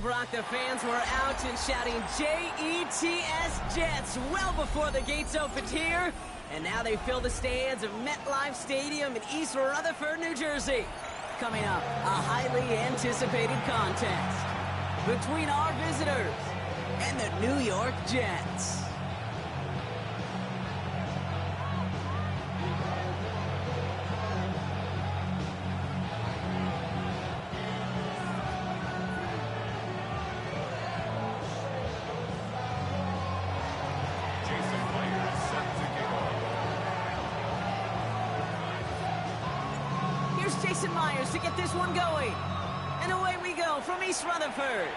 Brock, the fans were out and shouting J-E-T-S Jets well before the gates opened here. And now they fill the stands of MetLife Stadium in East Rutherford, New Jersey. Coming up, a highly anticipated contest between our visitors and the New York Jets. Jason Myers to get this one going. And away we go from East Rutherford.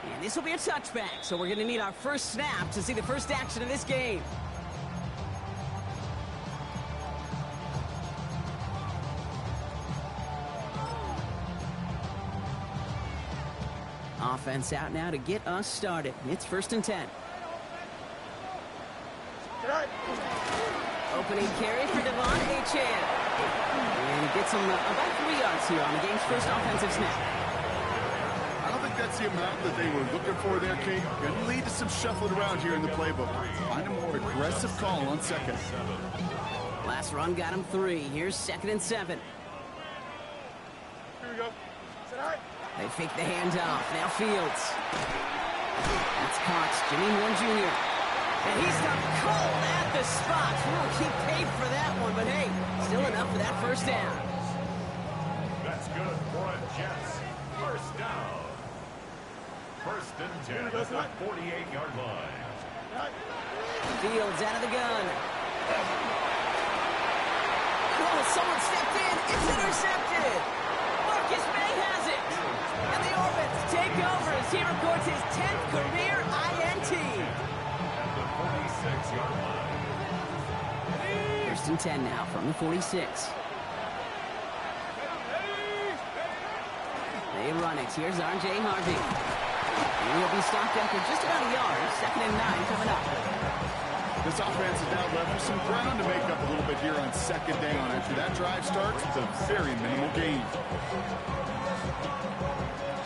And this will be a touchback, so we're going to need our first snap to see the first action of this game. Offense out now to get us started. It's 1st and 10. Opening carry for Devon Achane. And he gets him about 3 yards here on the game's first offensive snap. I don't think that's the amount that they were looking for there, Kate. Going to lead to some shuffling around here in the playbook. Find a more aggressive call on second. Last run got him 3. Here's 2nd and 7. Here we go. They fake the handoff. Now Fields. That's Cox. Jimmy Horn Jr. And he's got cold at the spot. He paid for that one, but hey, still enough for that first down. That's good for a Jets. First down. 1st and 10 at the 48-yard line. Fields out of the gun. Oh, someone stepped in. It's intercepted. Marcus May has it. And the Orbits take over as he records his 10th career INT. 46-yard line. 1st and 10 now from the 46. They run it. Here's R.J. Harvey. He will be stopped after just about a yard. 2nd and 9 coming up. This offense is now left with some ground to make up a little bit here on 2nd down. After that drive starts, it's a very minimal gain.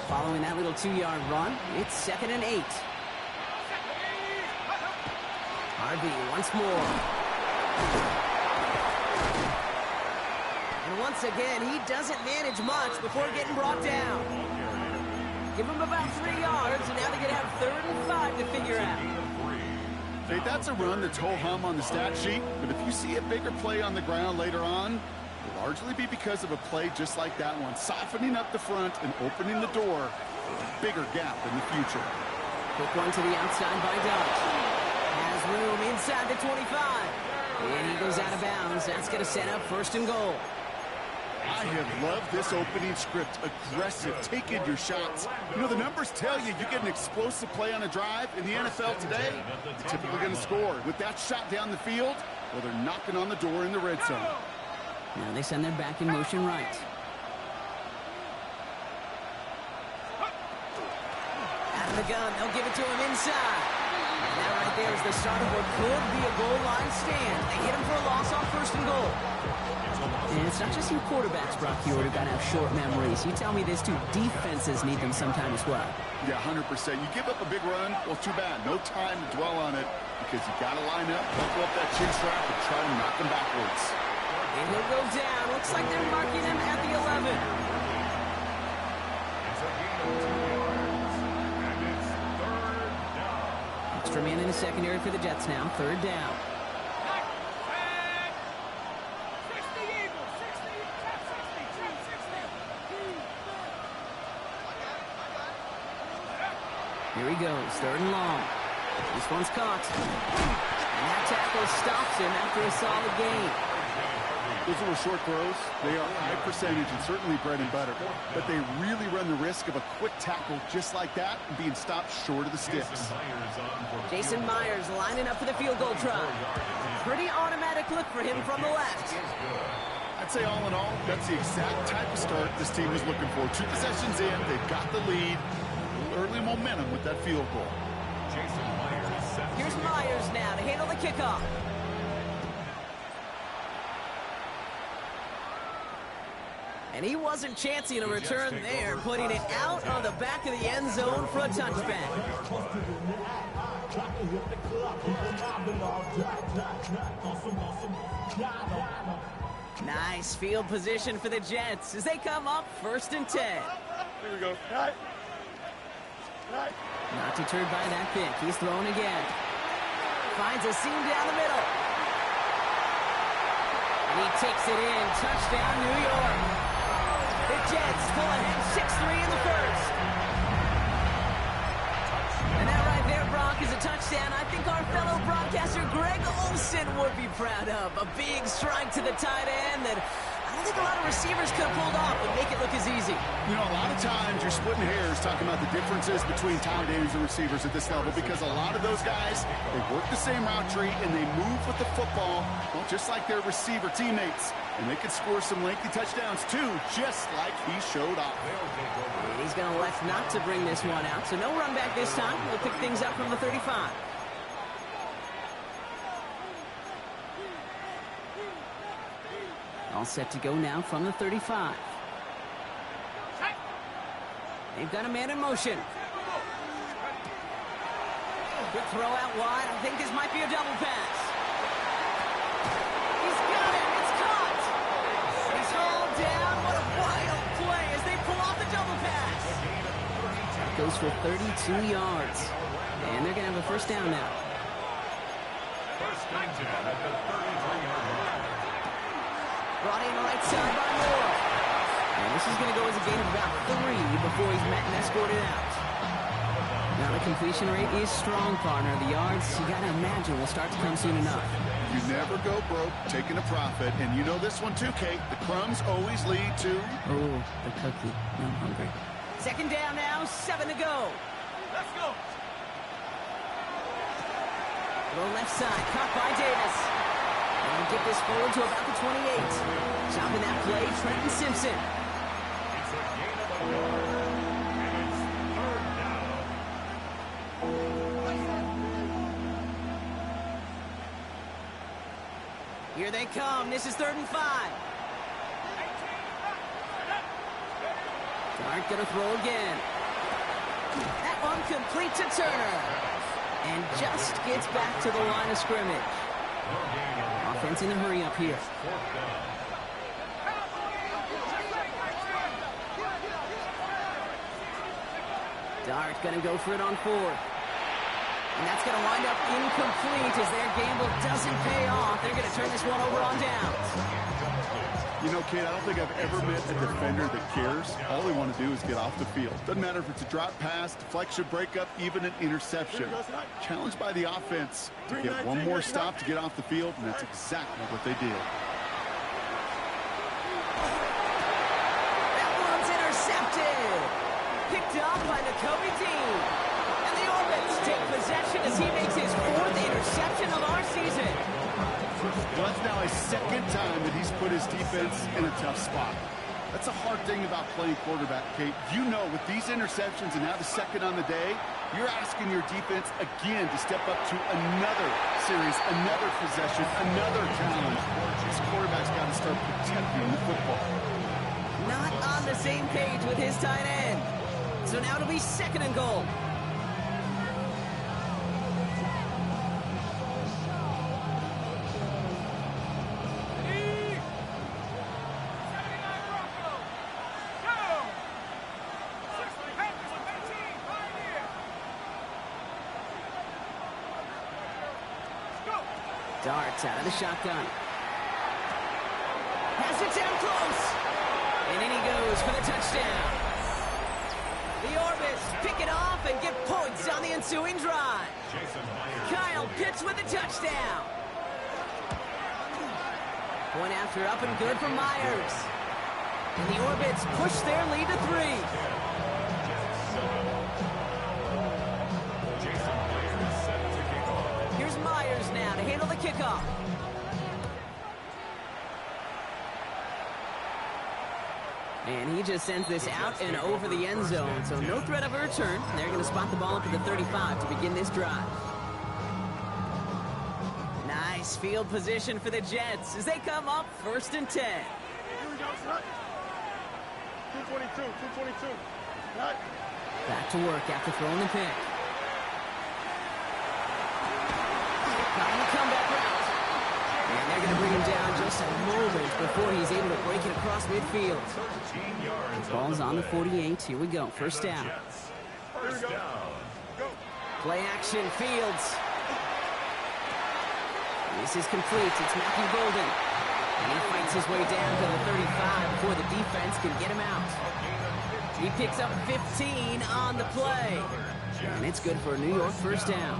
Following that little 2-yard run, it's 2nd and 8. Harvey once more. And once again, he doesn't manage much before getting brought down. Give him about 3 yards, and now they're going to have 3rd and 5 to figure out. Hey, that's a run that's ho-hum on the stat sheet, but if you see a bigger play on the ground later on, it'll largely be because of a play just like that one, softening up the front and opening the door for a bigger gap in the future. Quick one to the outside by Dodge. Has room inside the 25. And he goes out of bounds. That's going to set up 1st and goal. I have loved this opening script. Aggressive, taking your shots. You know, the numbers tell you get an explosive play on a drive. In the NFL today, you're typically going to score. With that shot down the field, well, they're knocking on the door in the red zone. Now they send their back in motion right. Out of the gun. They'll give it to him inside. That right there is the start of what could be a goal line stand. They hit him for a loss on 1st and goal. And it's not just you quarterbacks, Brock, who got to have short memories. You tell me this too. Defenses need them sometime as well. Yeah, 100%. You give up a big run, well, too bad. No time to dwell on it because you got to line up, buckle up that chin strap, and try to knock them backwards. And he'll go down. Looks like they're marking him at the 11. It's a gain of 2 yards, and it's 3rd down. Extra man in the secondary for the Jets now. 3rd down. Here he goes, 3rd and long. This one's caught. And that tackle stops him after a solid gain. Those are short throws. They are high percentage and certainly bread and butter. But they really run the risk of a quick tackle just like that and being stopped short of the sticks. Jason Myers lining up for the field goal try. Pretty automatic look for him from the left. I'd say all in all, that's the exact type of start this team is looking for. 2 possessions in, they've got the lead. Early momentum with that field goal. Here's Myers now to handle the kickoff. And he wasn't chancing a return there, putting it out of the back of the end zone for a touchback. Nice field position for the Jets as they come up 1st and 10. Here we go. Not deterred by that pick. He's thrown again. Finds a seam down the middle. And he takes it in. Touchdown, New York. The Jets pull ahead 6-3 in the first. And that right there, Brock, is a touchdown I think our fellow broadcaster Greg Olsen would be proud of. A big strike to the tight end that I don't think a lot of receivers could have pulled off and make it look as easy. You know, a lot of times you're splitting hairs talking about the differences between tight ends and receivers at this level because a lot of those guys, they work the same route tree and they move with the football, well, just like their receiver teammates. And they can score some lengthy touchdowns too, just like he showed off. And he's going to elect not to bring this one out, so no run back this time. We'll pick things up from the 35. All set to go now from the 35. They've got a man in motion. Good throw out wide. I think this might be a double pass. He's got it. It's caught. He's hauled down. What a wild play as they pull off the double pass. Goes for 32 yards. And they're going to have a first down now. First and 10 at the 33-yard line. Brought in right side by Moore. And this is going to go as a gain of about 3 before he's met and escorted out. Now the completion rate is strong, partner. The yards, you got to imagine, will start to come soon enough. You never go broke taking a profit. And you know this one too, Kate. The crumbs always lead to... Oh, the cookie. I'm hungry. Second down now, 7 to go. Let's go. Low left side, caught by Davis. And get this forward to about the 28. Chopping that play, Trenton Simpson. It's a gain of 1 yard. And it's 3rd down. Here they come. This is 3rd and 5. Dart gonna throw again. That one complete to Turner. And just gets back to the line of scrimmage. Offense in a hurry up here. Dart gonna go for it on 4th. And that's gonna wind up incomplete as their gamble doesn't pay off. They're gonna turn this one over on downs. You know, Kate, I don't think I've ever met a defender that cares. All they want to do is get off the field. Doesn't matter if it's a drop pass, deflection, breakup, even an interception. Challenged by the offense to get one more stop to get off the field, and that's exactly what they did. That one's intercepted. Picked up by Nakobe Dean. And the Orbits take possession as he makes his 4th interception of our season. Well, that's now a 2nd time that he's put his defense in a tough spot. That's a hard thing about playing quarterback, Kate. You know, with these interceptions and now the 2nd on the day, you're asking your defense again to step up to another series, another possession, another challenge. This quarterback's got to start protecting the football. Not on the same page with his tight end. So now it'll be 2nd and goal. Darts out of the shotgun. Has it down close. And in he goes for the touchdown. The Orbits pick it off and get points on the ensuing drive. Kyle Pitts with a touchdown. Point after up and good for Myers. And the Orbits push their lead to 3. Here's Myers now to handle the kickoff. And he just sends this out and over the end zone, so no threat of a return. They're going to spot the ball up at the 35 to begin this drive. Nice field position for the Jets as they come up 1st and 10. 222, 222. Right. Back to work after throwing the pick. Trying to come back out. And they're going to bring him down just a moment before he's able to break it across midfield. Ball's on the 48. Here we go. First down. First down. Play action, Fields. This is complete. It's Matthew Golden. And he fights his way down to the 35 before the defense can get him out. He picks up 15 on the play. And it's good for a New York first down.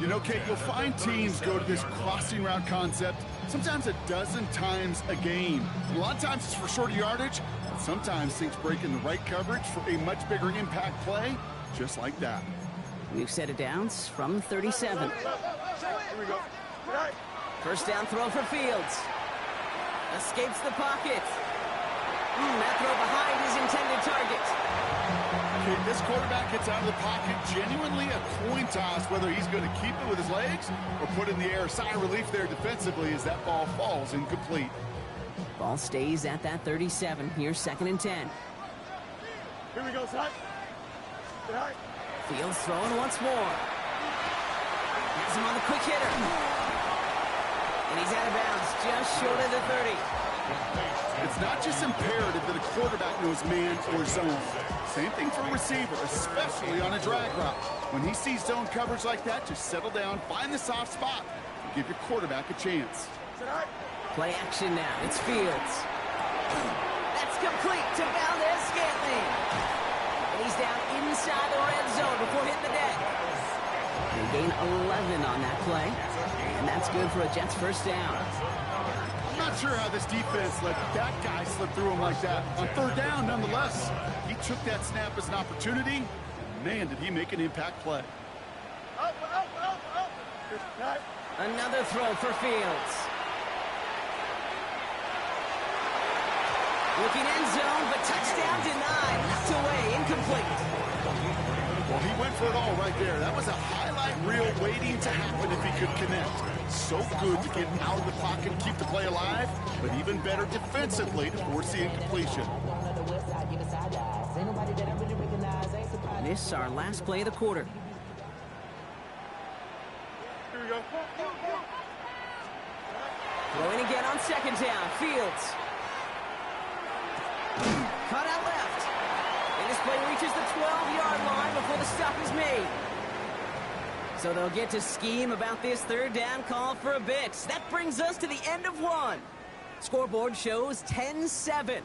You know, Kate, you'll find teams go to this crossing route concept sometimes a dozen times a game. A lot of times it's for shorter yardage, but sometimes things break in the right coverage for a much bigger impact play, just like that. We've set it downs from 37. Here we go. Right. First down throw for Fields. Escapes the pocket. That throw behind his intended target. Okay, this quarterback gets out of the pocket, genuinely a coin toss whether he's going to keep it with his legs or put it in the air. Sigh of relief there defensively as that ball falls incomplete. Ball stays at that 37. Here's 2nd and 10. Here we go, son. Right. Fields throwing once more. Has him on the quick hitter. And he's out of bounds just short of the 30. It's not just imperative that a quarterback knows man or zone. Same thing for a receiver, especially on a drag route. When he sees zone coverage like that, just settle down, find the soft spot, and give your quarterback a chance. Play action now. It's Fields. That's complete to Valdez-Scantling. And he's down inside the red zone before hitting the deck. They gain 11 on that play. And that's good for a Jets first down. I'm not sure how this defense let that guy slip through him like that. On third down, nonetheless, he took that snap as an opportunity. And man, did he make an impact play. Another throw for Fields. Looking end zone, but touchdown denied. Knocked away, incomplete. Well, he went for it all right there. That was a highlight reel waiting to happen if he could connect. So good to get out of the pocket and keep the play alive, but even better defensively to force the incompletion. This is our last play of the quarter. Here we go. Throwing again on 2nd down. Fields. Cut out left. And this play reaches the 12-yard line before the stop is made. So they'll get to scheme about this third down call for a bit. That brings us to the end of one. Scoreboard shows 10-7.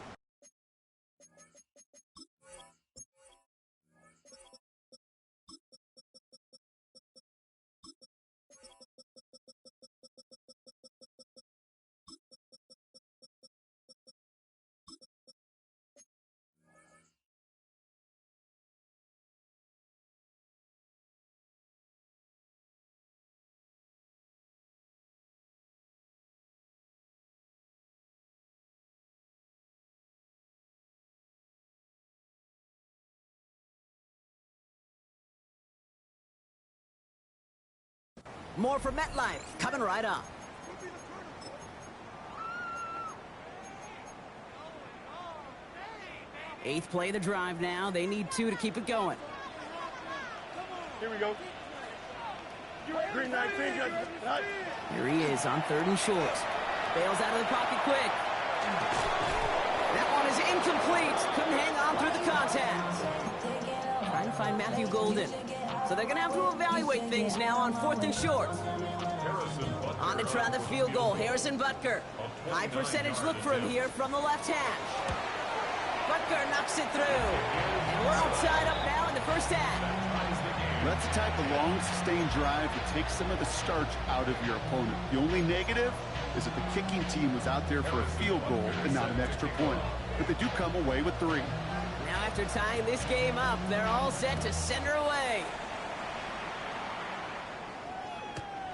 More from MetLife, coming right up. Eighth play of the drive now. They need 2 to keep it going. Here we go. Green 19. Right. Here he is on 3rd and short. Bails out of the pocket quick. That one is incomplete. Couldn't hang on through the contact. Trying to find Matthew Golden. So they're going to have to evaluate things now on 4th and short. On to try the field goal. Harrison Butker. High percentage look for him here from the left hash. Butker knocks it through. And we're all tied up now in the first half. That's the type of long, sustained drive that takes some of the starch out of your opponent. The only negative is that the kicking team was out there for a field goal and not an extra point. But they do come away with 3. Now after tying this game up, they're all set to send her away.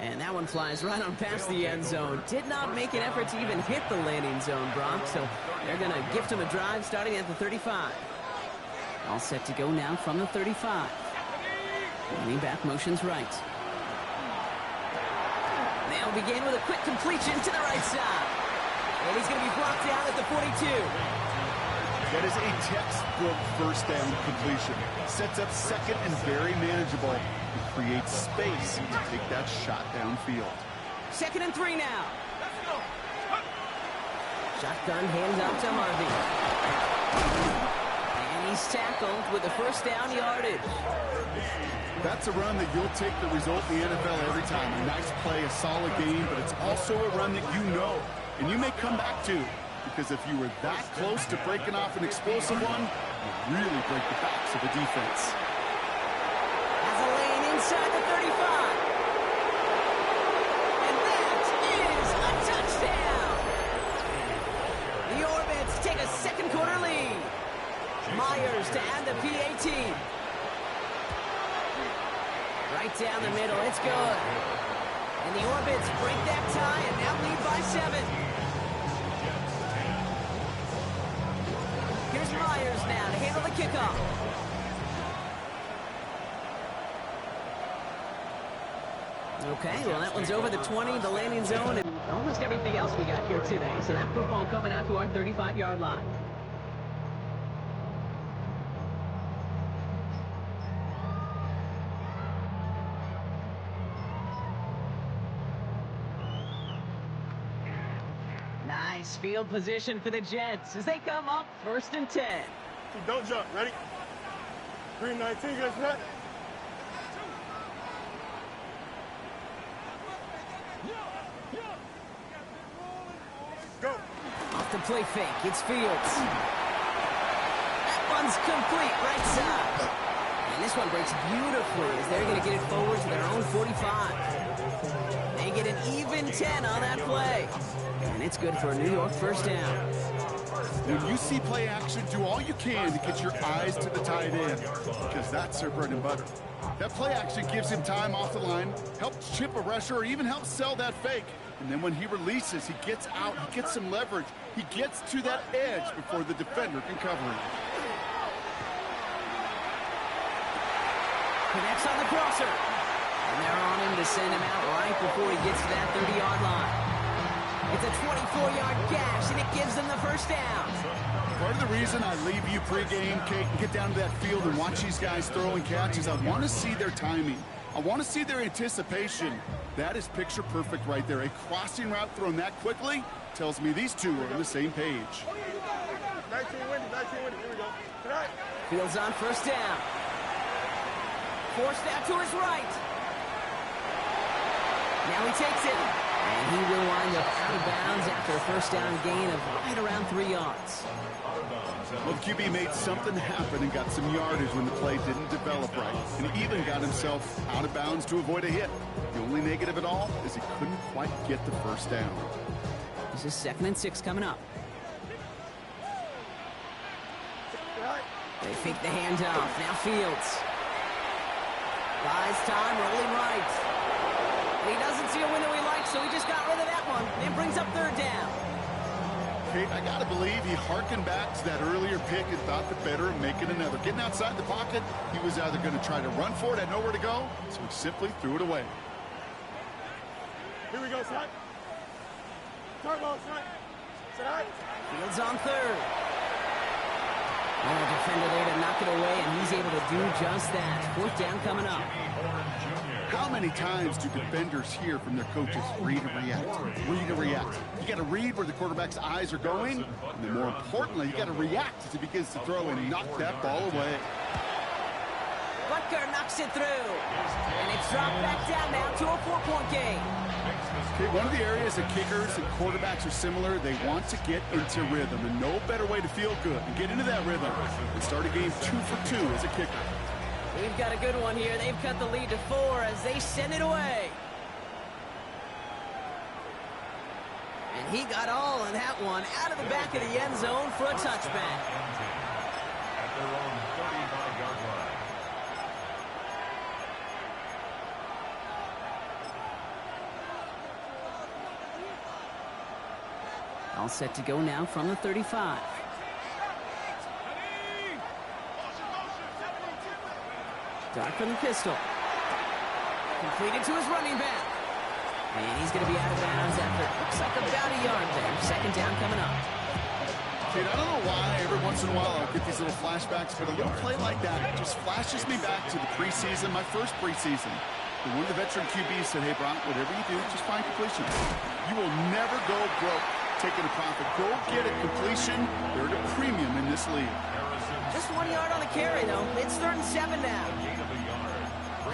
And that one flies right on past the end zone. Did not make an effort to even hit the landing zone, Brock. So they're going to gift him a drive starting at the 35. All set to go now from the 35. Leaning back motions right. They'll begin with a quick completion to the right side. And he's going to be blocked down at the 42. That is a textbook first down completion. Sets up second and very manageable. It creates space to take that shot downfield. 2nd and 3 now. Shotgun hands out to Harvey. And he's tackled with the first down yardage. That's a run that you'll take the result in the NFL every time. A nice play, a solid game, but it's also a run that you know and you may come back to, because if you were that close to breaking off an explosive one, you really break the backs of the defense. Has a lane inside the 35. And that is a touchdown. The Orbits take a second quarter lead. Myers to add the PAT. Right down the middle, it's good. And the Orbits break that tie and now lead by 7. Here's Myers now to handle the kickoff. Okay, well that one's over the 20, the landing zone, and almost everything else we got here today. So that football coming out to our 35-yard line. Nice field position for the Jets as they come up 1st and 10. Don't jump. Ready? 3-19, get set. Go. Off the play fake, it's Fields. That one's complete, right side. And this one breaks beautifully as they're going to get it forward to their own 45. They get an even 10 on that play. And it's good for a New York first down. When you see play action, do all you can to get your eyes to the tight end, because that's their bread and butter. That play action gives him time off the line, helps chip a rusher, or even helps sell that fake. And then when he releases, he gets out, he gets some leverage. He gets to that edge before the defender can cover him. Connects on the crosser. And they're on him to send him out right before he gets to that 30-yard line. It's a 24-yard gash, and it gives them the first down. Part of the reason I leave you pregame, Kate, and get down to that field and watch these guys throw and catch is I want to see their timing. I want to see their anticipation. That is picture perfect right there. A crossing route thrown that quickly tells me these two are on the same page. 19 windy, here we go. Tonight. Fields on first down. Forced out to his right. Now he takes it. And he will wind up out of bounds after a first down gain of right around 3 yards. Well, the QB made something happen and got some yardage when the play didn't develop right. And he even got himself out of bounds to avoid a hit. The only negative at all is he couldn't quite get the first down. This is 2nd and 6 coming up. They fake the handoff. Now Fields. Buys time, rolling right. He doesn't see a window he likes, so he just got rid of that one. And brings up 3rd down. Kate, I got to believe he harkened back to that earlier pick and thought the better of making another. Getting outside the pocket, he was either going to try to run for it, had nowhere to go, so he simply threw it away. Here we go, son. Turbo, son. Son. Fields on 3rd. Oh, defender there to knock it away, and he's able to do just that. 4th down coming up. How many times do defenders hear from their coaches, read and react, read and react? You got to read where the quarterback's eyes are going, and then more importantly, you got to react as he begins to throw and knock that ball away. Butker knocks it through, and it's dropped back down now to a 4-point game. Okay, one of the areas that kickers and quarterbacks are similar, they want to get into rhythm, and no better way to feel good and get into that rhythm and start a game 2 for 2 as a kicker. We've got a good one here. They've cut the lead to 4 as they send it away. And he got all of that one out of the back of the end zone for a touchback. At their own 35-yard line. All set to go now from the 35. Dart from the pistol. Completed to his running back. And he's going to be out of bounds after it looks like about a yard there. 2nd down coming up. Kid, I don't know why every once in a while I'll get these little flashbacks, but a little play like that just flashes me back to the preseason, my first preseason. And one of the veteran QBs said, hey, Brock, whatever you do, just find completions. You will never go broke taking a profit. Go get a completion. They're at a premium in this league. Just 1 yard on the carry, though. It's 3rd and 7 now.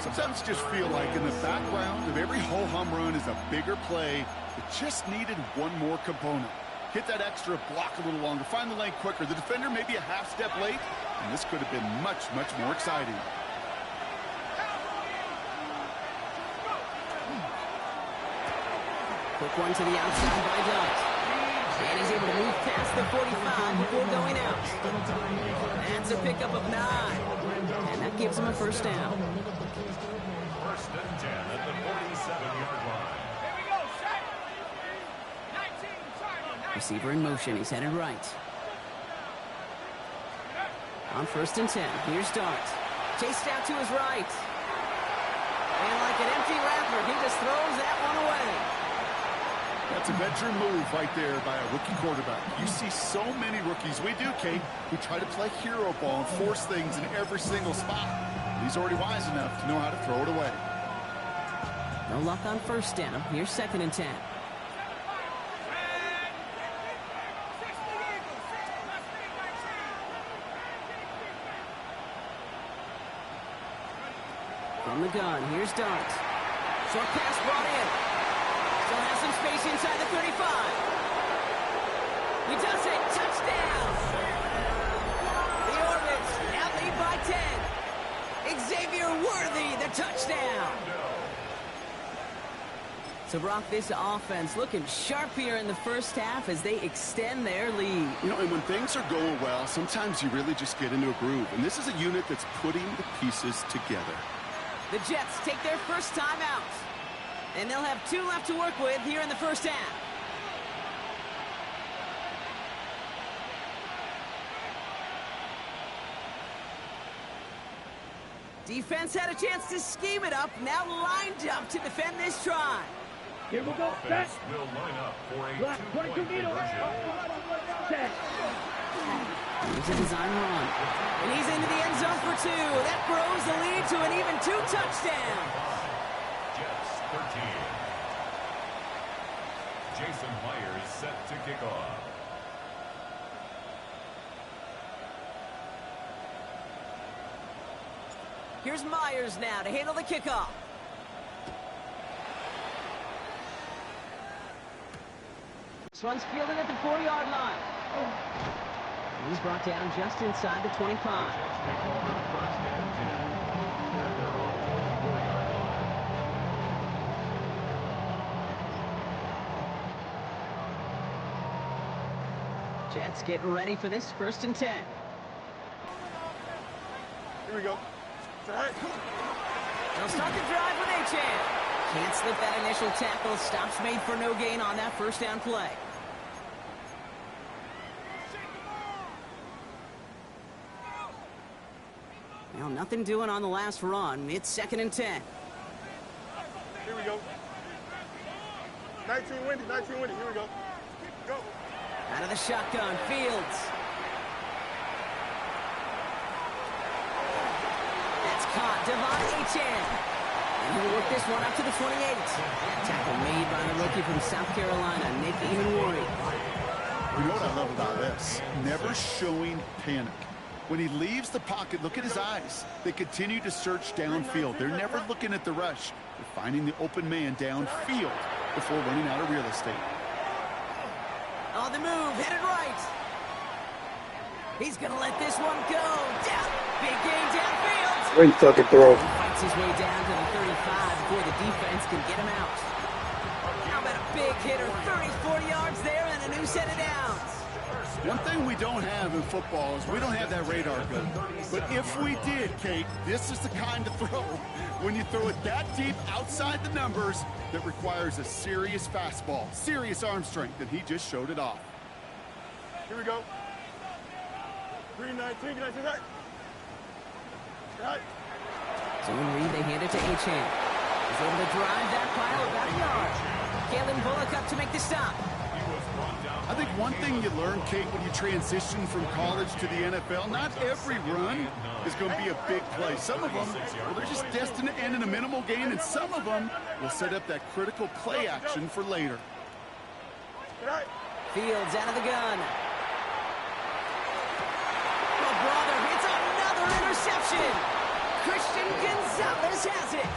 Sometimes just feel like in the background of every ho-hum run is a bigger play. It just needed one more component. Hit that extra block a little longer. Find the lane quicker. The defender may be a half step late, and this could have been much, much more exciting. Quick one to the outside by Dobbs. And he's able to move past the 45 before going out. That's a pickup of 9. And that gives him a first down. 1st and 10 at the 47-yard line. Receiver in motion. He's headed right. On 1st and 10. Here's Dart. Chased out to his right. And like an empty wrapper, he just throws that one away. That's a veteran move right there by a rookie quarterback. You see so many rookies, we do, Kate, who try to play hero ball and force things in every single spot. He's already wise enough to know how to throw it away. No luck on 1st down. Here's 2nd and 10. From the gun, here's Dart. Short pass brought in. Still has some space inside the 35. He does it. Touchdown. The Orbits now lead by 10. Xavier Worthy, the touchdown. So, Brock, this offense looking sharp here in the first half as they extend their lead. You know, and when things are going well, sometimes you really just get into a groove. And this is a unit that's putting the pieces together. The Jets take their first time out. And they'll have 2 left to work with here in the first half. Defense had a chance to scheme it up, now lined up to defend this try. Here we go. Set. Will line up for a Black, 2-point conversion. Set. Here's a design run. And he's into the end zone for 2. That grows the lead to an even 2 touchdowns. Jets 13. Jason Myers set to kick off. Here's Myers now to handle the kickoff. This one's fielded at the 4-yard line. He's brought down just inside the 25. Jets getting ready for this 1st and 10. Here we go. Set. They'll start the drive with A-Chan. Can't slip that initial tackle. Stops made for no gain on that 1st down play. Well, nothing doing on the last run. It's 2nd and 10. Here we go. 19 windy. Here we go. Go. Out of the shotgun, Fields. That's caught. Devon A-Chan. And he'll work this one up to the 28. Tackle made by the rookie from South Carolina, Nick Evenwari. You know what I love about this? Never showing panic. When he leaves the pocket, look at his eyes. They continue to search downfield. They're never looking at the rush. They're finding the open man downfield before running out of real estate. On the move, headed right. He's going to let this one go. Down. Big gain downfield. Great fucking throw. He fights his way down to the 35 before the defense can get him out. How about a big hitter? 30, 40 yards there and a new set of downs. One thing we don't have in football is we don't have that radar gun. But if we did, Kate, this is the kind of throw, when you throw it that deep outside the numbers, that requires a serious fastball, serious arm strength, and he just showed it off. Here we go. 3-19. Right. Right. So in read, they hand it to A-Chan. He's able to drive that pile about a yard. Kalen Bullock up to make the stop. He was brought down I think one thing you learn, Kate, when you transition from college to the NFL, not every run is going to be a big play. Some of them, well, they're just destined to end in a minimal gain, and some of them will set up that critical play action for later. Fields out of the gun. Oh, brother, it's another interception. Christian Gonzalez has it.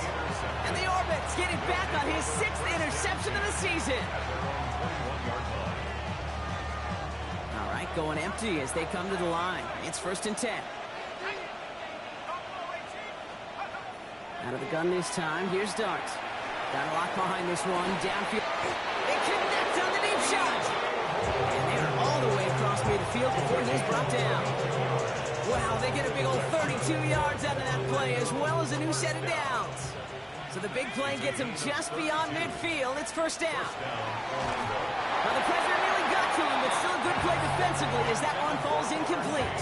And the Orbits get it back on his 6th interception of the season. All right, going empty as they come to the line. It's 1st and 10. Out of the gun this time. Here's Dart. Got a lock behind this one. Downfield. They connect on the deep shot. And they're all the way across midfield before he's brought down. Wow, they get a big old 32 yards out of that play, as well as a new set of downs. So the big play gets him just beyond midfield. It's 1st down. Now the pressure nearly got to him, but still a good play defensively as that one falls incomplete.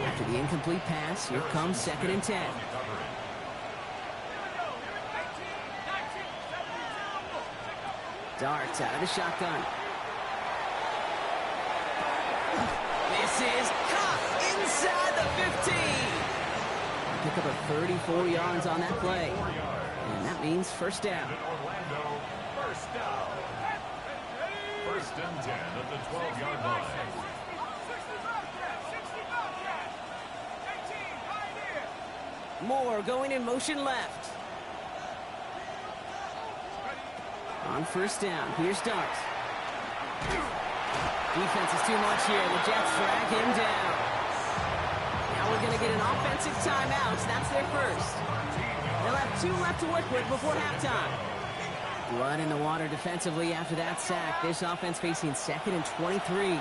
After the incomplete pass, here comes 2nd and 10. Darts out of the shotgun. This is caught inside the 15. Pick up a 34 yards on that play. And that means 1st down. Orlando, 1st down. 1st and 10 at the 12-yard line. Moore going in motion left. On 1st down, here's Dart. Defense is too much here. The Jets drag him down. Now we're going to get an offensive timeout. That's their first. They'll have 2 left to work with before halftime. Blood in the water defensively after that sack. This offense facing 2nd and 23.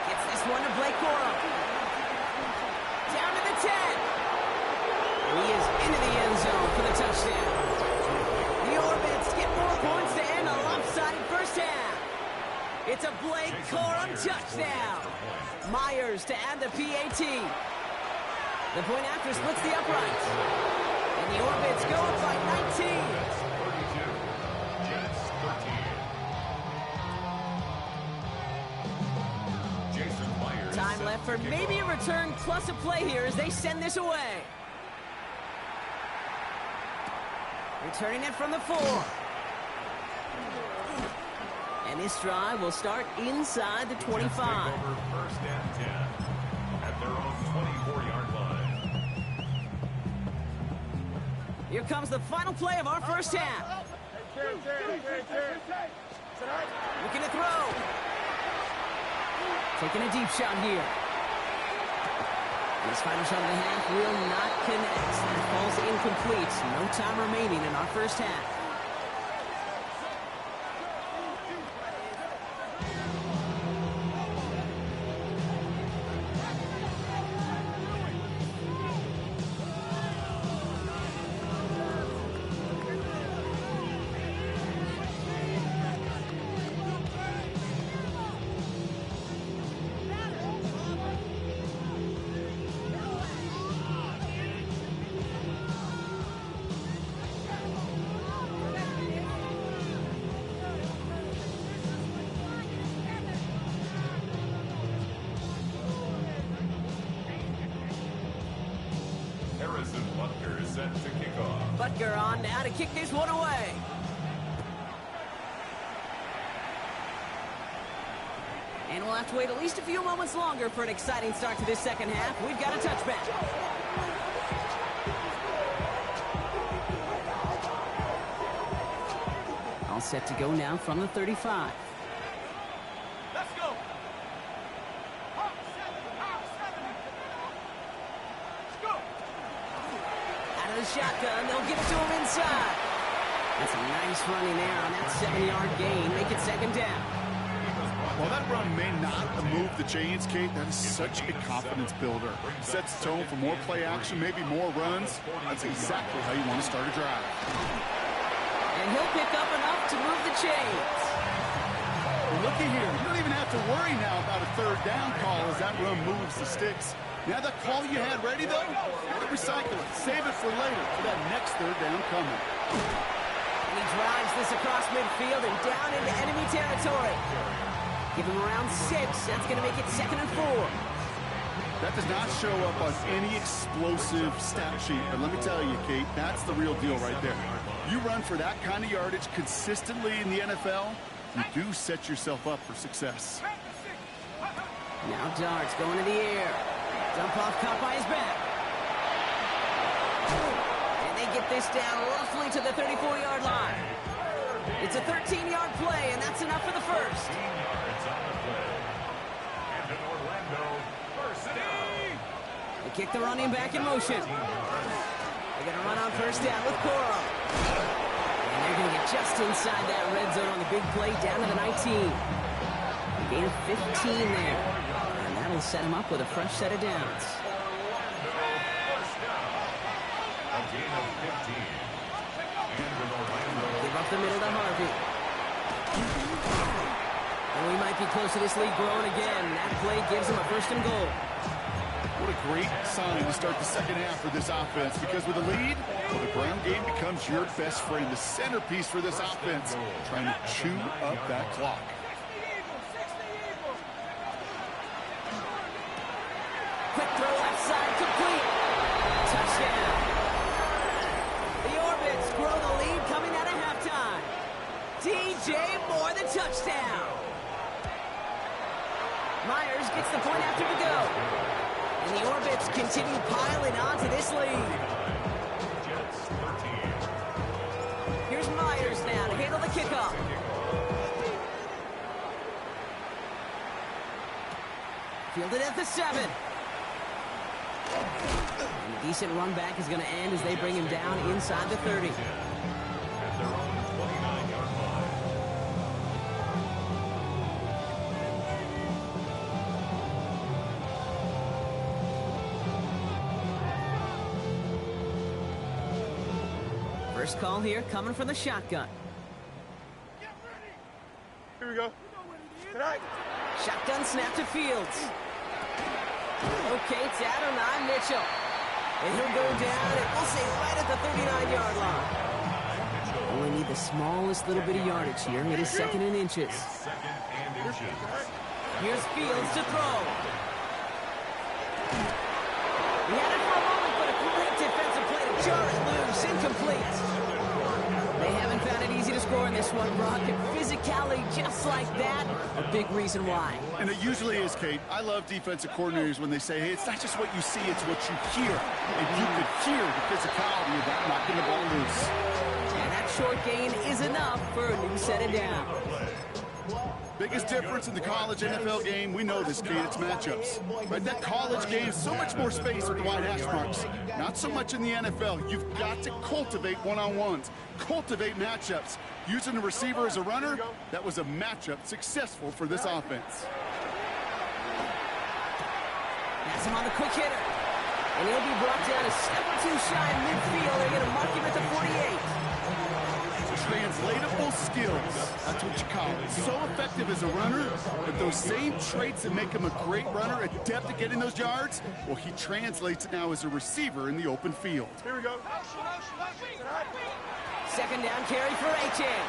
Gets this one to Blake Corum. Down to the 10. He is into the end zone for the touchdown. The Orbits get more points to end a lopsided first half. It's a Blake Corum touchdown. Myers to add the PAT. The point after splits the uprights. And the Orbits go up by 19. 32, Jets 13. Jason Myers. Time left for maybe a return plus a play here as they send this away. Returning it from the 4. And this drive will start inside the 25. 1st and 10 at their own 24-yard line. Here comes the final play of our first half. Looking to throw. Taking a deep shot here. This final shot of the half will not connect. That falls incomplete. No time remaining in our first half. Set to kick off. Butker on now to kick this one away. And we'll have to wait at least a few moments longer for an exciting start to this second half. We've got a touchback. All set to go now from the 35. Let's go. Out of the shotgun, they'll give it to him inside. That's a nice running there on that 7-yard gain. Make it 2nd down. Well, that run may not have moved the chains, Kate. That is such a confidence builder. Sets the tone for more play action, maybe more runs. That's exactly how you want to start a drive. And he'll pick up enough to move the chains. Well, looky here. You don't even have to worry now about a 3rd down call as that run moves the sticks. Now that call you had ready, though, recycle it. Save it for later for that next 3rd down coming. And he drives this across midfield and down into enemy territory. Give him around 6. That's going to make it 2nd and 4. That does not show up on any explosive stat sheet. But let me tell you, Kate, that's the real deal right there. You run for that kind of yardage consistently in the NFL, you do set yourself up for success. Now darts going to the air. Dump off caught by his back. And they get this down roughly to the 34-yard line. It's a 13-yard play, and that's enough for the first. They kick the running back in motion. They're going to run on first down with Coro. And they're going to get just inside that red zone on the big play down to the 19. A gain of 15 there. And that'll set him up with a fresh set of downs. Give up the middle to Harvey. And we might be close to this lead growing again. That play gives him a 1st and goal. What a great sign to start the second half for this offense, because with a lead, well, the ground game becomes your best friend, the centerpiece for this offense, trying to chew up that clock. Quick throw left side, complete. Touchdown. The Orbits grow the lead coming out of halftime. DJ Moore, the touchdown. Myers gets the point after the go. And the Orbits continue piling on to this lead. Here's Myers now to handle the kickoff. Fielded at the 7. And a decent run back is going to end as they bring him down inside the 30. First call here coming from the shotgun. Here we go. Tonight. Shotgun snap to Fields. Okay, it's Adonai Mitchell. And he'll go down, and we'll say right at the 39-yard line. Only need the smallest little bit of yardage here. It is 2nd and inches. Here's Fields to throw. He had it for a moment, but a great defensive play to jar it loose. Incomplete. They haven't found it easy to score in this one, Brock. And physicality just like that, a big reason why. And it usually is, Kate. I love defensive coordinators when they say, hey, it's not just what you see, it's what you hear. And you could hear the physicality of that knocking the ball loose. And that short gain is enough for a new set of downs. Biggest difference in the college NFL game, we know this, Kate, it's matchups. Right, that college game, so much more space with the wide hash marks. Not so much in the NFL. You've got to cultivate one-on-ones, cultivate matchups. Using the receiver as a runner, that was a matchup successful for this offense. That's him on the quick hitter. And he'll be brought down a step or two shy of midfield. They're going to mark him at the 48. Translatable skills, that's what you call it. So effective as a runner, but those same traits that make him a great runner, adept at getting those yards, well, he translates it now as a receiver in the open field. Here we go. 2nd down carry for Achane.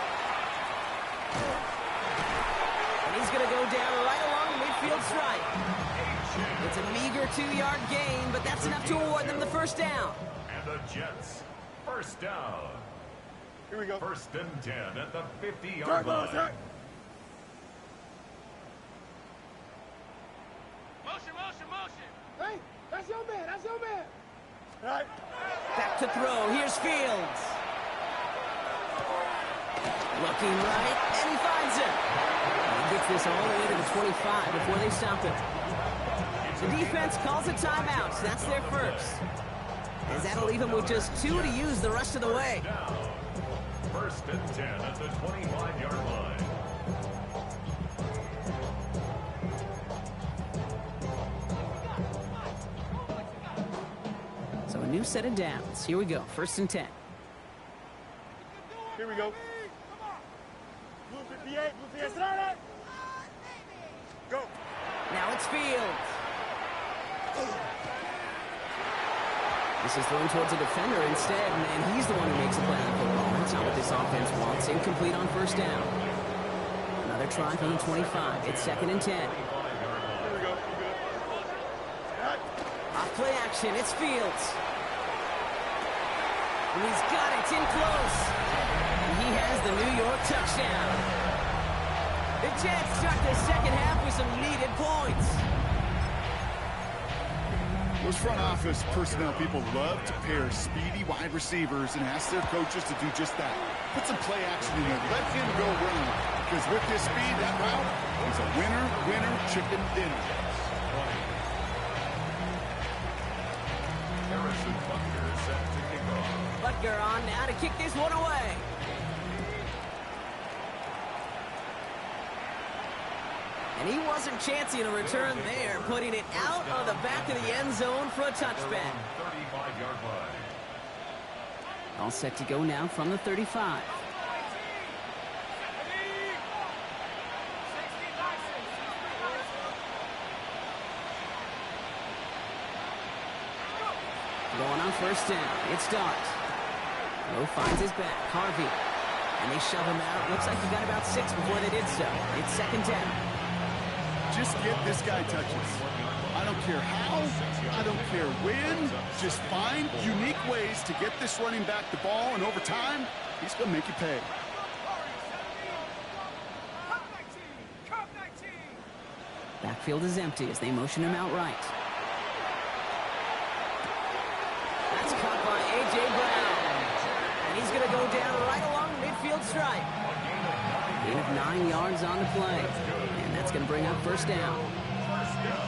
And he's going to go down right along the midfield stripe. It's a meager 2-yard gain, but that's enough to award them the 1st down. And the Jets, 1st down. Here we go. 1st and 10 at the 50-yard line. Motion, motion. Hey, that's your man. All right. Back to throw. Here's Fields. Looking right, and he finds him. He gets this all the way to the 25 before they stop him. The defense calls a timeout, so that's their first. As that'll leave him with just 2 to use the rest of the way. 1st and 10 at the 25-yard line. So a new set of downs. Here we go. 1st and 10. Here we go. Blue 58, blue 58. Go. Now it's Fields. This is thrown towards a defender instead, and he's the one who makes a play on the football. That's not what this offense wants. Incomplete on first down. Another try from the 25. It's 2nd and 10. Off play action. It's Fields. And he's got it in close. And he has the New York touchdown. The Jets start the second half with some needed points. Those front office personnel people love to pair speedy wide receivers and ask their coaches to do just that. Put some play action in there. Let him go run. Because with his speed, that route is a winner, chicken dinner. Harrison Butker set to kick off. Butker on now to kick this one away. And he wasn't chancing a return there, putting it out of the back of the end zone for a touchback. 35-yard line. All set to go now from the 35. Going on first down. It's Dart. Lowe finds his back. Harvey. And they shove him out. Looks like he got about 6 before they did so. It's 2nd down. Just get this guy touches. I don't care how, I don't care when. Just find unique ways to get this running back the ball, and over time, he's going to make you pay. Backfield is empty as they motion him out right. That's caught by A.J. Brown. And he's going to go down right along the midfield stripe. Gain of 9 yards on the play. And that's going to bring up first down.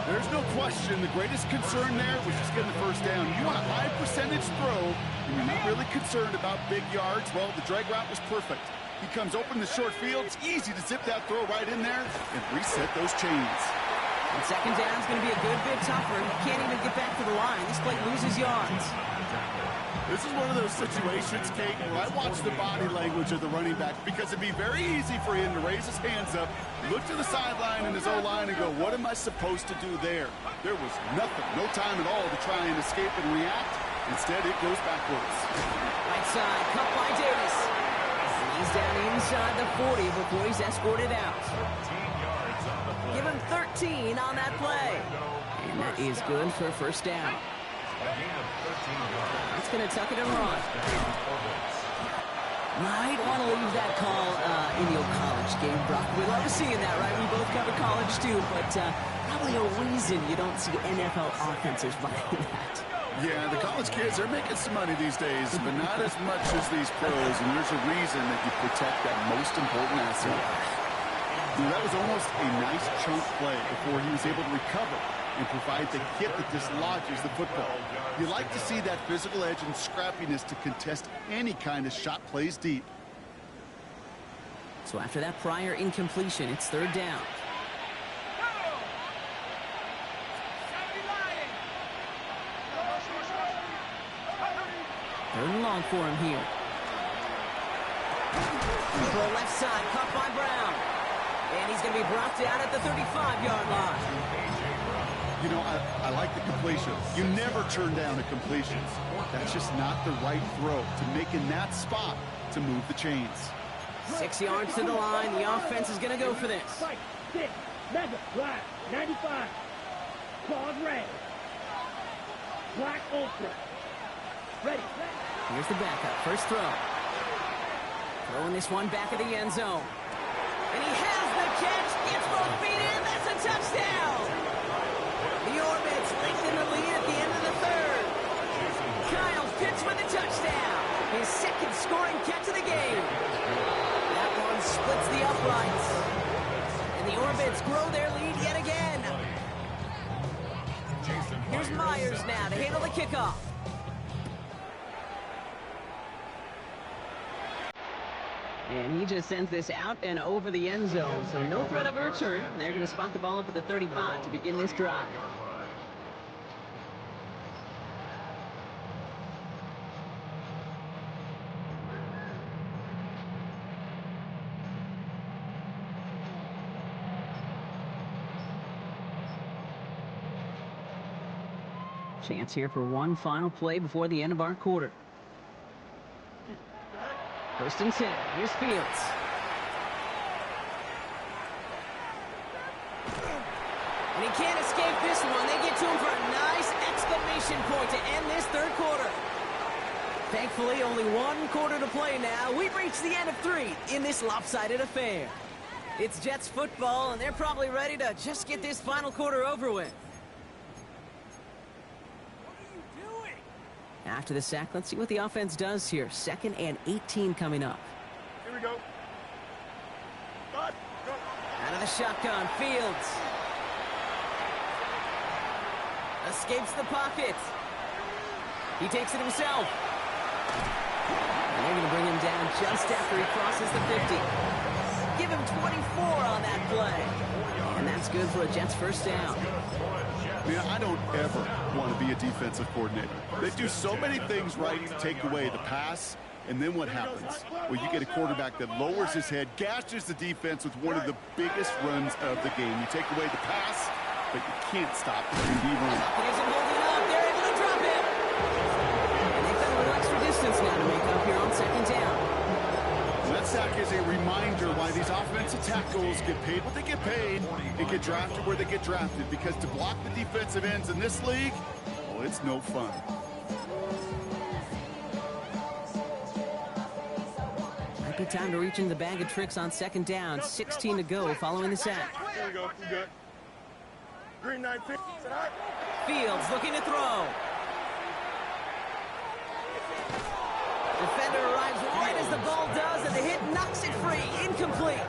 There's no question the greatest concern there was just getting the first down. You want a high percentage throw, and you're not really concerned about big yards. Well, the drag route was perfect. He comes open the short field. It's easy to zip that throw right in there and reset those chains. And second down is going to be a good bit tougher. He can't even get back to the line. This play loses yards. This is one of those situations, Kate, where I watch the body language of the running back because it'd be very easy for him to raise his hands up, look to the sideline and his O-line and go, what am I supposed to do there? There was nothing, no time at all to try and escape and react. Instead, it goes backwards. Right side, cut by Davis. And he's down inside the 40 before he's escorted out. Give him 13 on that play. And that is good for a first down. It's going to tuck it and run. Might want to leave that call in your college game, Brock. We love seeing that, right? We both cover college, too. But probably a reason you don't see NFL offenses running that. Yeah, the college kids are making some money these days, but not as much as these pros. And there's a reason that you protect that most important asset. Dude, that was almost a nice chunk play before he was able to recover and provide the hit that dislodges the football. You like to see that physical edge and scrappiness to contest any kind of shot plays deep. So after that prior incompletion, it's third down. Third and long for him here. Throw left side, caught by Brown. And he's going to be brought down at the 35-yard line. You know, I like the completion. You never turn down a completion. That's just not the right throw to make in that spot to move the chains. 6 yards to the line. The offense is going to go for this. Fight, 6, mega, black, 95. Claws red. Black ultra. Ready. Here's the backup. First throw. Throwing this one back of the end zone. And he has the catch. Gets both feet in. That's a touchdown. The Orbits lengthen the lead at the end of the third. Kyle Pitts with a touchdown. His second scoring catch of the game. That one splits the uprights. And the Orbits grow their lead yet again. Here's Myers now to handle the kickoff. And he just sends this out and over the end zone, so no threat of a return. They're going to spot the ball up at the 35 to begin this drive. Chance here for one final play before the end of our quarter. 1st and 10. Here's Fields. And he can't escape this one. They get to him for a nice exclamation point to end this 3rd quarter. Thankfully, only 1 quarter to play now. We've reached the end of 3 in this lopsided affair. It's Jets football, and they're probably ready to just get this final quarter over with. After the sack, let's see what the offense does here. 2nd and 18 coming up. Here we go. Out of the shotgun, Fields. Escapes the pocket. He takes it himself. And they're going to bring him down just after he crosses the 50. Give him 24 on that play. And that's good for a Jets 1st down. Man, I don't ever want to be a defensive coordinator. They do so many things right to take away the pass, and then what happens? Well, you get a quarterback that lowers his head, gashes the defense with one of the biggest runs of the game. You take away the pass, but you can't stop the QB run. He isn't holding up. They're able to drop him. And they've got a little extra distance now to make up here on 2nd down. That sack is a reminder why these offensive tackles get paid what they get paid and get drafted where they get drafted, because to block the defensive ends in this league, well, it's no fun. Might be time to reach into the bag of tricks on 2nd down. 16 to go following the sack. There we go. We good. Green 9 pick. Fields looking to throw. Defender arrives right as the ball does, and the hit knocks it free. Incomplete.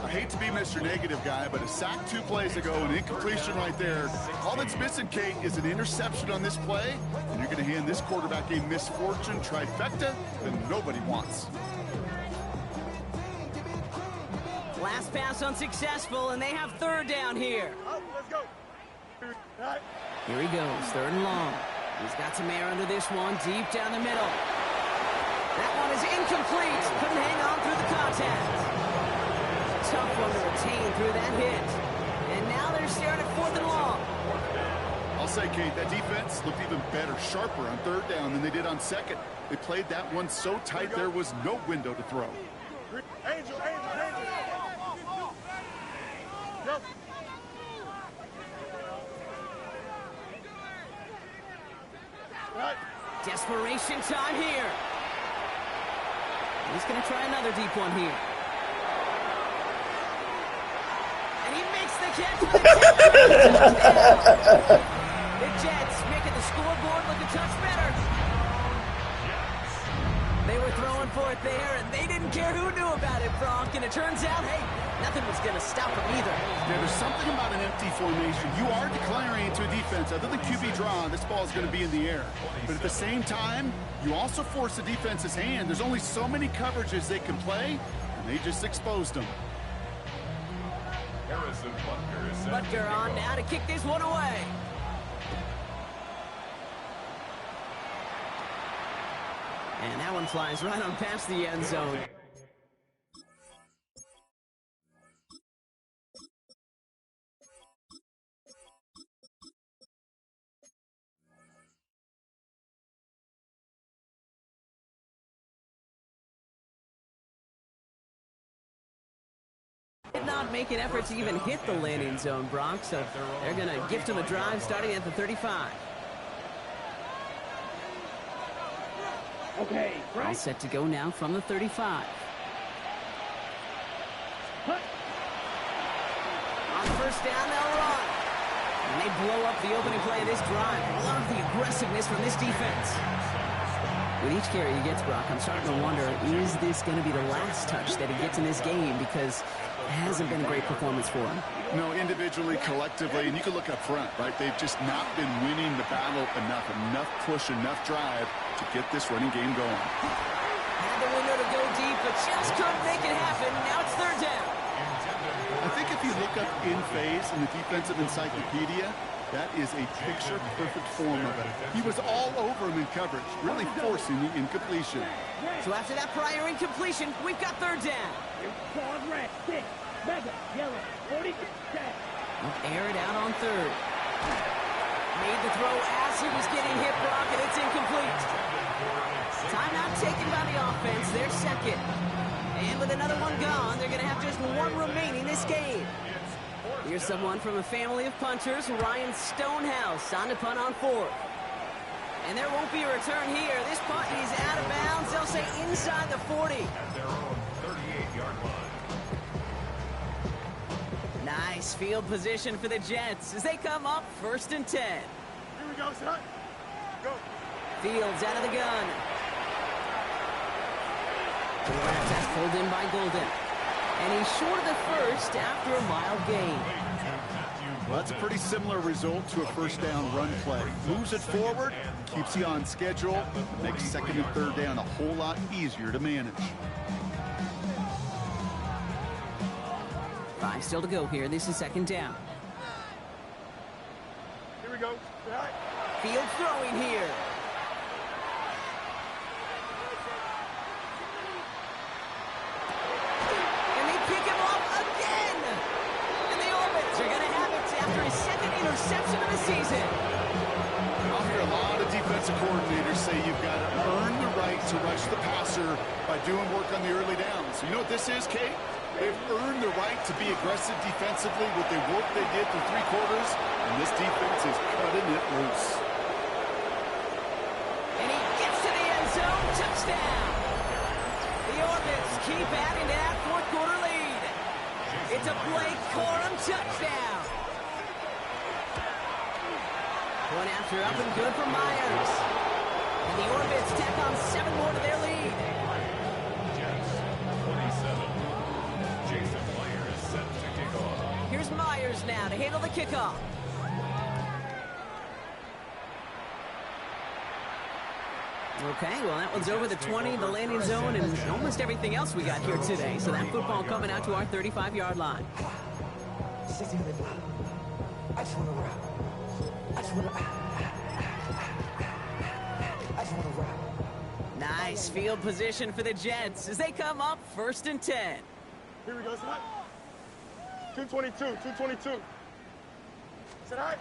I hate to be Mr. Negative guy, but a sack 2 plays ago, an incompletion right there. All that's missing, Kate, is an interception on this play, and you're going to hand this quarterback a misfortune trifecta that nobody wants. Last pass unsuccessful, and they have 3rd down here. Let's go. Here he goes, 3rd and long. He's got some air under this one, deep down the middle. That one is incomplete. Couldn't hang on through the contact. Tough one to retain through that hit. And now they're staring at 4th and long. I'll say, Kate, that defense looked even better, sharper on 3rd down than they did on 2nd. They played that one so tight there was no window to throw. Angel. Go. Desperation time here. He's going to try another deep one here. And he makes the catch for the touchdown. The Jets making the scoreboard look a touch better. They were throwing for it there, and they didn't care who knew about it, Bronk. And it turns out, hey, nothing was going to stop them either. Yeah, there's something about an empty formation. You are declaring to a defense, other than QB draw, this ball is going to be in the air. But at the same time, you also force the defense's hand. There's only so many coverages they can play, and they just exposed them. Butker on now to kick this one away. And that one flies right on past the end zone. Did not make an effort to even hit the landing zone, Bronx, so they're going to gift him a drive starting at the 35. Okay, All set to go now from the 35. On 1st down, they'll run. And they blow up the opening play of this drive. I love the aggressiveness from this defense. With each carry he gets, Brock, I'm starting to wonder, is this going to be the last touch that he gets in this game? Because it hasn't been a great performance for him. No, individually, collectively, and you can look up front, right? They've just not been winning the battle enough push, enough drive to get this running game going. Had the window to go deep, but just couldn't make it happen. Now it's 3rd down. I think if you look up in phase in the defensive encyclopedia, that is a picture-perfect form of it. He was all over him in coverage, really forcing the incompletion. So after that prior incompletion, we've got 3rd down. red, 6, mega, yellow, 40, Air it out on 3rd. Made the throw as he was getting hit, Brock, and it's incomplete. Timeout taken by the offense, their second. And with another one gone, they're going to have just one remaining this game. Here's someone from a family of punters, Ryan Stonehouse, on to punt on fourth. And there won't be a return here. This punt is out of bounds. They'll say inside the 40. At their own 38-yard line. Nice field position for the Jets as they come up 1st and 10. Here we go, son. Go. Fields out of the gun. The pass pulled in by Golden. And he's short of the first after a mild gain. Well, that's a pretty similar result to a first down run play. Moves it forward, keeps you on schedule, makes second and third down a whole lot easier to manage. 5 still to go here. This is 2nd down. Here we go. All right. Field throwing here. And they pick him off again. And the Orbits are going to have it after his second interception of the season. I'll hear a lot of defensive coordinators say you've got to earn the right to rush the passer by doing work on the early downs. You know what this is, Kate? They've earned the right to be aggressive defensively with the work they did through 3 quarters, and this defense is cutting it loose. And he gets to the end zone. Touchdown. The Orbits keep adding to that 4th quarter lead. It's a Blake Corum touchdown. One after up and good for Myers. And the Orbits tack on 7 more to their lead. Here's Myers now to handle the kickoff. Okay, well, that one's over the 20, the landing zone, and almost everything else we got here today. So that football coming out to our 35-yard line. Nice field position for the Jets as they come up 1st and 10. Here we go, son. 222, 222. Is that all right?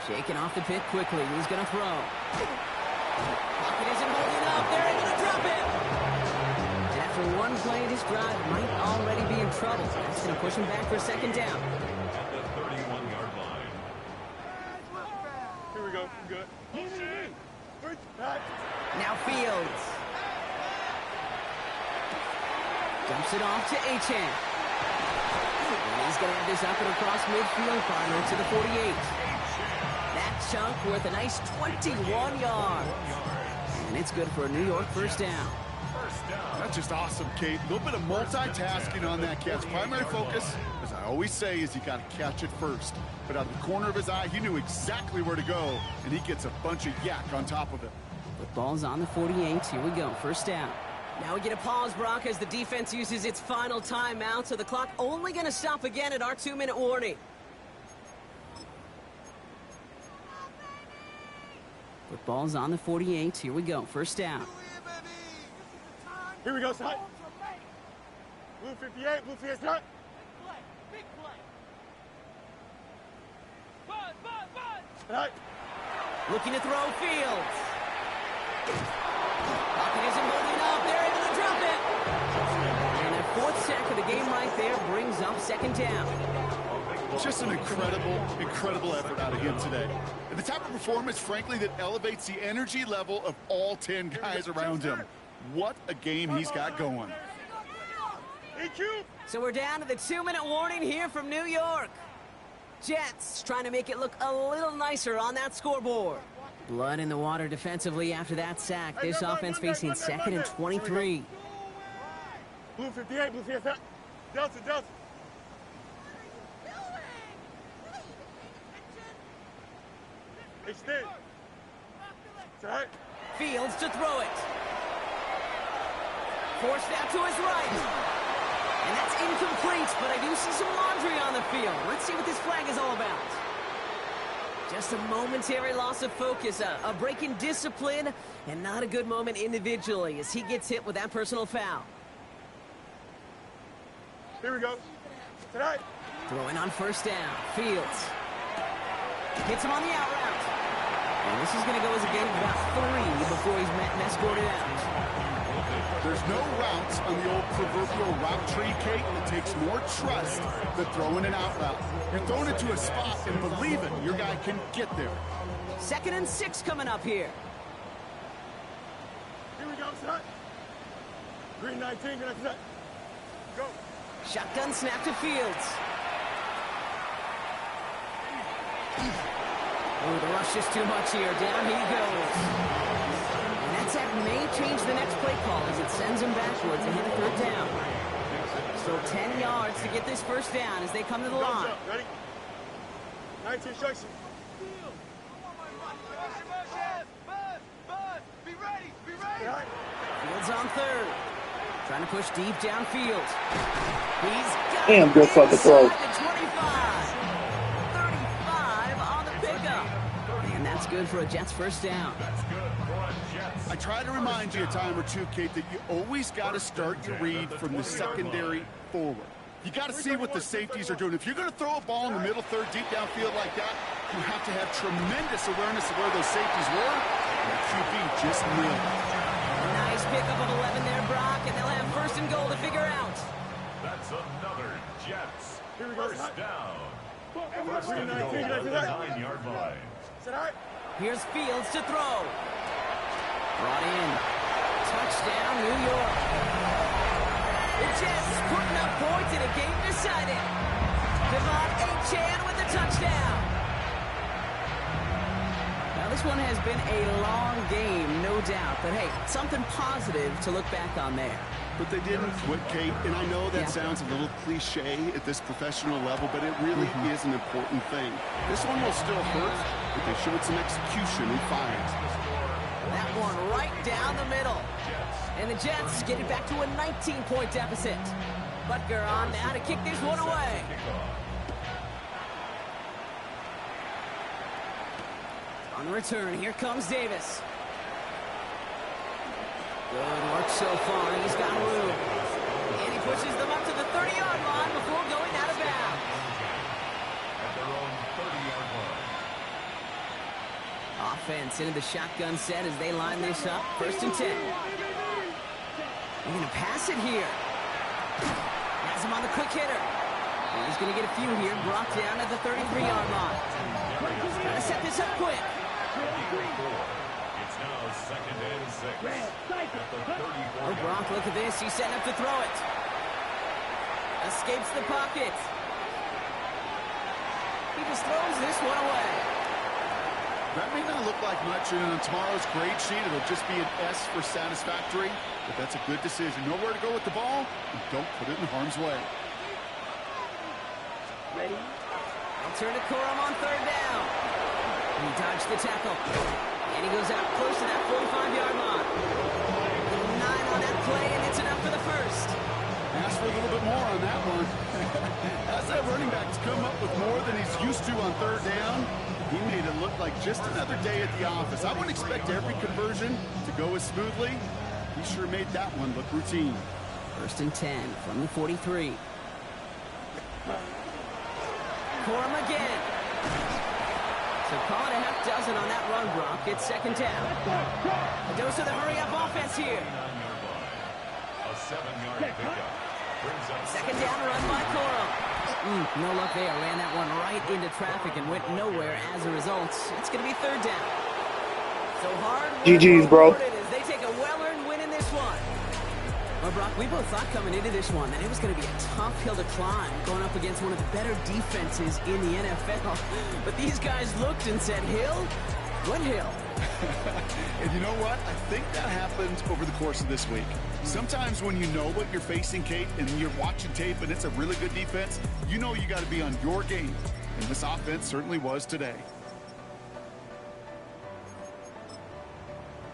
Shaking off the pick quickly. He's going to throw. Pocket isn't holding up. They're able to drop it. And after one play, this drive might already be in trouble. That's going to push him back for 2nd down. At the 31-yard line. Here we go. Good. Now Fields. Dumps it off to Achane. And he's going to have this up and across midfield, partner to the 48. That chunk worth a nice 21 yards. And it's good for a New York 1st down. That's just awesome, Kate. A little bit of multitasking on that catch. Primary focus, as I always say, is you got to catch it first. But out of the corner of his eye, he knew exactly where to go, and he gets a bunch of yak on top of it. The ball's on the 48. Here we go. 1st down. Now we get a pause, Brock, as the defense uses its final timeout, so the clock only going to stop again at our 2-minute warning. The ball's on the 48. Here we go. 1st down. Here we go, son. Blue 58, blue 58, son. Big play. All right. Looking to throw Fields. Pocket isn't holding up. They're able to drop it. And a 4th sack of the game right there brings up 2nd down. Just an incredible effort out of him today. And the type of performance, frankly, that elevates the energy level of all 10 guys around him. What a game he's got going. EQ. So we're down to the 2-minute warning here from New York. Jets trying to make it look a little nicer on that scoreboard. Blood in the water defensively after that sack. This offense facing 2nd and 23. Blue 58, blue 58, Delta, Delta. Extend. It's all right. Fields to throw it. Forced out to his right. And that's incomplete, but I do see some laundry on the field. Let's see what this flag is all about. Just a momentary loss of focus, a break in discipline, and not a good moment individually as he gets hit with that personal foul. Here we go. Tonight. Throwing on 1st down. Fields. Hits him on the out route. And this is going to go as a gain of about 3 before he's met and escorted out. There's no routes on the old proverbial route tree, Kate. It takes more trust than throwing an out route. You're throwing it to a spot and believing your guy can get there. 2nd and 6 coming up here. Here we go, son. Green 19, green 19. Go. Shotgun snap to Fields. Oh, the rush is too much here. Down he goes. And that sack may change the next play call as it sends him backwards ahead of 3rd down. So 10 yards to get this 1st down as they come to the line. Ready? 19 instruction. Be ready. Fields on 3rd. Trying to push deep downfield. He's got Damn, good fucking throw. 25. 35 on the pickup. And that's good for a Jets 1st down. I try to remind you a time or two, Kate, that you always got to start your read from the secondary forward. You got to see what the safeties are doing. If you're going to throw a ball in the middle 3rd deep downfield like that, you have to have tremendous awareness of where those safeties were. And the QB just nailed it. Nice pickup of 11 there, Brock, and they'll have 1st and goal to figure out. That's another Jets. Here we go. 1st down. First First and goal at the 9-yard line. Sit all right. Here's Fields to throw. Brought in. Touchdown, New York. The Jets putting up points in a game decided. Devon Achane with the touchdown. Now, this one has been a long game, no doubt. But, hey, something positive to look back on there. But they didn't quit, Kate, and I know that sounds a little cliche at this professional level, but it really is an important thing. This one will still hurt, but they showed some execution and fight. That one right down the middle. And the Jets get it back to a 19-point deficit. Butker on now to kick this one away. On the return, here comes Davis. Good work so far. He's got room. And he pushes them up to the 30-yard line before going out of bounds. At their own 30-yard line. Offense into the shotgun set as they line this up. 1st and 10. They're going to pass it here. Has him on the quick hitter. And he's going to get a few here. Brought down at the 33-yard line. Trying to set this up quick. It's now 2nd and 6. At the 34. Oh, Brock, look at this. He's setting up to throw it. Escapes the pocket. He just throws this one away. That may not look like much, and on tomorrow's grade sheet, it'll just be an S for satisfactory, but that's a good decision. Know where to go with the ball, and don't put it in harm's way. Ready? I'll turn to Corum on 3rd down. He dodged the tackle. And he goes out close to that 45-yard line. 9 on that play, and it's enough for the 1st. Ask for a little bit more on that one. As that running back's come up with more than he's used to on 3rd down, he made it look like just another day at the office. I wouldn't expect every conversion to go as smoothly. He sure made that one look routine. 1st and 10 from the 43. Corum again. So call it a half dozen on that run, Brock. It's 2nd down. A dose of the hurry-up offense here. A 7-yard pickup. 2nd down run by Corum. No luck there. Ran that one right into traffic and went nowhere as a result. It's going to be 3rd down. So hard. GG's, bro. As they take a well-earned win in this one. Well, Brock, we both thought coming into this one that it was going to be a tough hill to climb, going up against one of the better defenses in the NFL. But these guys looked and said, Hill? What hill? And you know what? I think that happened over the course of this week. Sometimes when you know what you're facing, Kate, and you're watching tape and it's a really good defense, you know you got to be on your game. And this offense certainly was today.